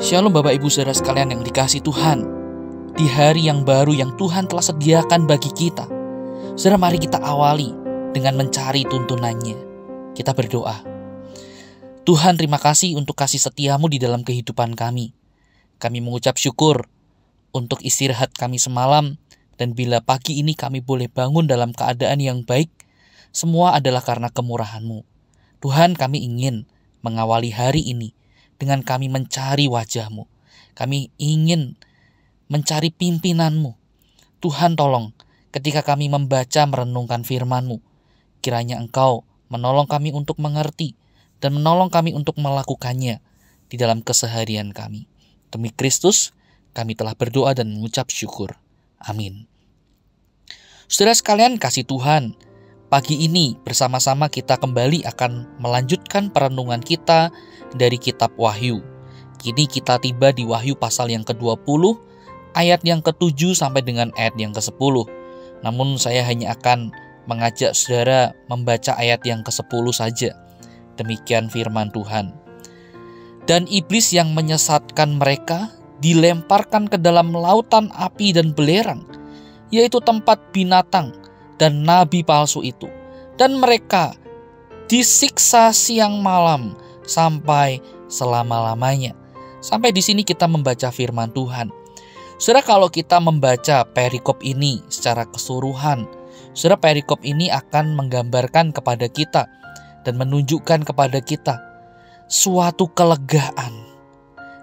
Shalom Bapak Ibu Saudara sekalian yang dikasihi Tuhan. Di hari yang baru yang Tuhan telah sediakan bagi kita, saudara, mari kita awali dengan mencari tuntunannya. Kita berdoa. Tuhan, terima kasih untuk kasih setiamu di dalam kehidupan kami. Kami mengucap syukur untuk istirahat kami semalam, dan bila pagi ini kami boleh bangun dalam keadaan yang baik, semua adalah karena kemurahan-Mu. Tuhan, kami ingin mengawali hari ini dengan kami mencari wajah-Mu. Kami ingin mencari pimpinan-Mu. Tuhan, tolong ketika kami membaca merenungkan firman-Mu, kiranya Engkau menolong kami untuk mengerti dan menolong kami untuk melakukannya di dalam keseharian kami. Demi Kristus, kami telah berdoa dan mengucap syukur. Amin. Saudara sekalian kasih Tuhan, pagi ini bersama-sama kita kembali akan melanjutkan perenungan kita dari kitab Wahyu. Kini kita tiba di Wahyu pasal yang ke-20, ayat yang ke-7 sampai dengan ayat yang ke-10. Namun saya hanya akan mengajak saudara membaca ayat yang ke-10 saja. Demikian firman Tuhan. Dan iblis yang menyesatkan mereka dilemparkan ke dalam lautan api dan belerang, yaitu tempat binatang dan nabi palsu itu. Dan mereka disiksa siang malam sampai selama-lamanya. Sampai di sini kita membaca firman Tuhan. Saudara, kalau kita membaca perikop ini secara keseluruhan, saudara, perikop ini akan menggambarkan kepada kita dan menunjukkan kepada kita suatu kelegaan,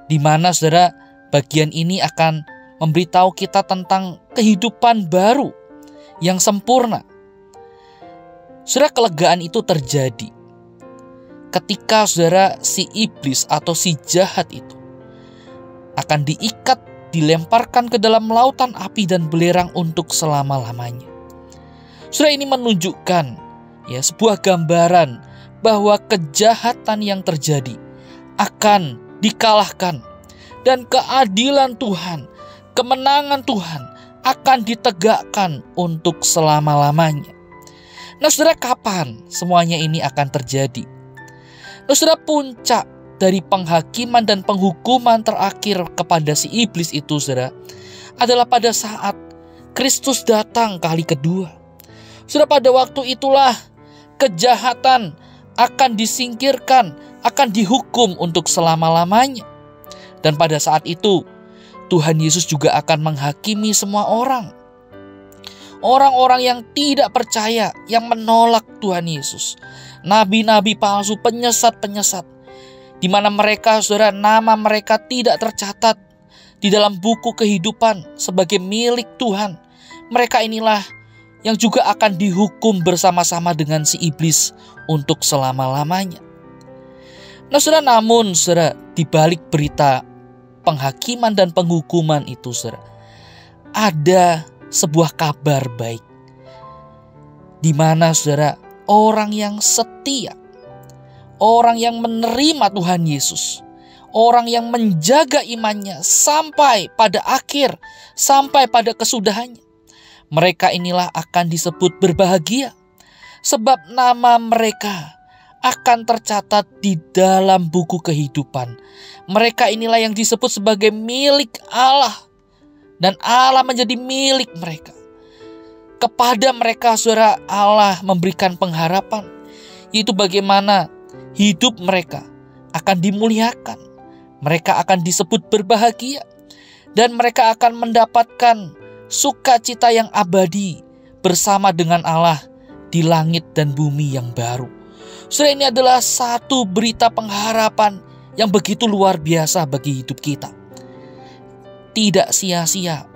di mana saudara, bagian ini akan memberitahu kita tentang kehidupan baru yang sempurna. Saudara, kelegaan itu terjadi ketika saudara, si iblis atau si jahat itu akan diikat, dilemparkan ke dalam lautan api dan belerang untuk selama-lamanya. Saudara, ini menunjukkan sebuah gambaran bahwa kejahatan yang terjadi akan dikalahkan dan keadilan Tuhan, kemenangan Tuhan akan ditegakkan untuk selama-lamanya. Nah, saudara, kapan semuanya ini akan terjadi? Nah, saudara, puncak dari penghakiman dan penghukuman terakhir kepada si iblis itu, saudara, adalah pada saat Kristus datang kali kedua. Saudara, pada waktu itulah kejahatan akan disingkirkan, akan dihukum untuk selama-lamanya. Dan pada saat itu, Tuhan Yesus juga akan menghakimi semua orang. Orang-orang yang tidak percaya, yang menolak Tuhan Yesus. Nabi-nabi palsu, penyesat-penyesat, di mana mereka, saudara, nama mereka tidak tercatat di dalam buku kehidupan sebagai milik Tuhan. Mereka inilah yang juga akan dihukum bersama-sama dengan si iblis untuk selama-lamanya. Nah, saudara, namun saudara, di balik berita penghakiman dan penghukuman itu, saudara, ada sebuah kabar baik, di mana saudara, orang yang setia, orang yang menerima Tuhan Yesus, orang yang menjaga imannya sampai pada akhir, sampai pada kesudahannya, mereka inilah akan disebut berbahagia, sebab nama mereka akan tercatat di dalam buku kehidupan. Mereka inilah yang disebut sebagai milik Allah, dan Allah menjadi milik mereka. Kepada mereka, saudara, Allah memberikan pengharapan, yaitu bagaimana hidup mereka akan dimuliakan. Mereka akan disebut berbahagia, dan mereka akan mendapatkan sukacita yang abadi bersama dengan Allah di langit dan bumi yang baru. Saudara, ini adalah satu berita pengharapan yang begitu luar biasa bagi hidup kita. Tidak sia-sia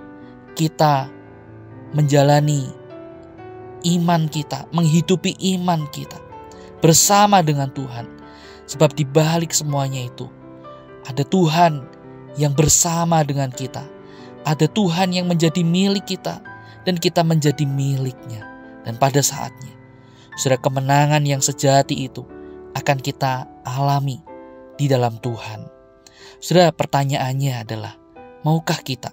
kita menjalani iman kita, menghidupi iman kita bersama dengan Tuhan. Sebab di balik semuanya itu ada Tuhan yang bersama dengan kita. Ada Tuhan yang menjadi milik kita dan kita menjadi miliknya. Dan pada saatnya, saudara, kemenangan yang sejati itu akan kita alami di dalam Tuhan. Saudara, pertanyaannya adalah, maukah kita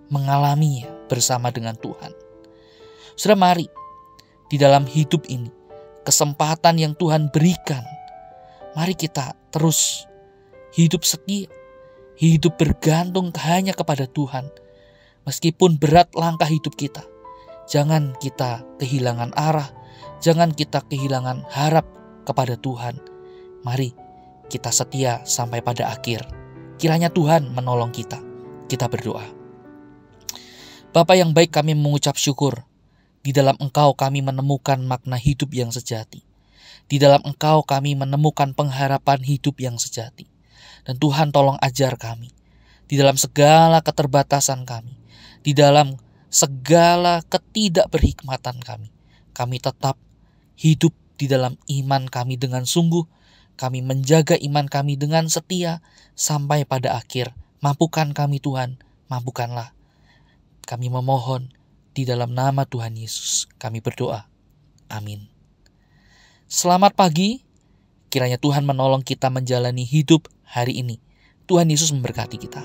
mengalaminya bersama dengan Tuhan? Saudara, mari di dalam hidup ini, kesempatan yang Tuhan berikan, mari kita terus hidup setia, hidup bergantung hanya kepada Tuhan. Meskipun berat langkah hidup kita, jangan kita kehilangan arah, jangan kita kehilangan harap kepada Tuhan. Mari kita setia sampai pada akhir. Kiranya Tuhan menolong kita. Kita berdoa. Bapa yang baik, kami mengucap syukur. Di dalam Engkau kami menemukan makna hidup yang sejati. Di dalam Engkau kami menemukan pengharapan hidup yang sejati. Dan Tuhan tolong ajar kami. Di dalam segala keterbatasan kami, di dalam segala ketidakberhikmatan kami tetap hidup di dalam iman kami dengan sungguh. Kami menjaga iman kami dengan setia sampai pada akhir. Mampukan kami Tuhan, mampukanlah. Kami memohon di dalam nama Tuhan Yesus kami berdoa. Amin. Selamat pagi. Kiranya Tuhan menolong kita menjalani hidup hari ini. Tuhan Yesus memberkati kita.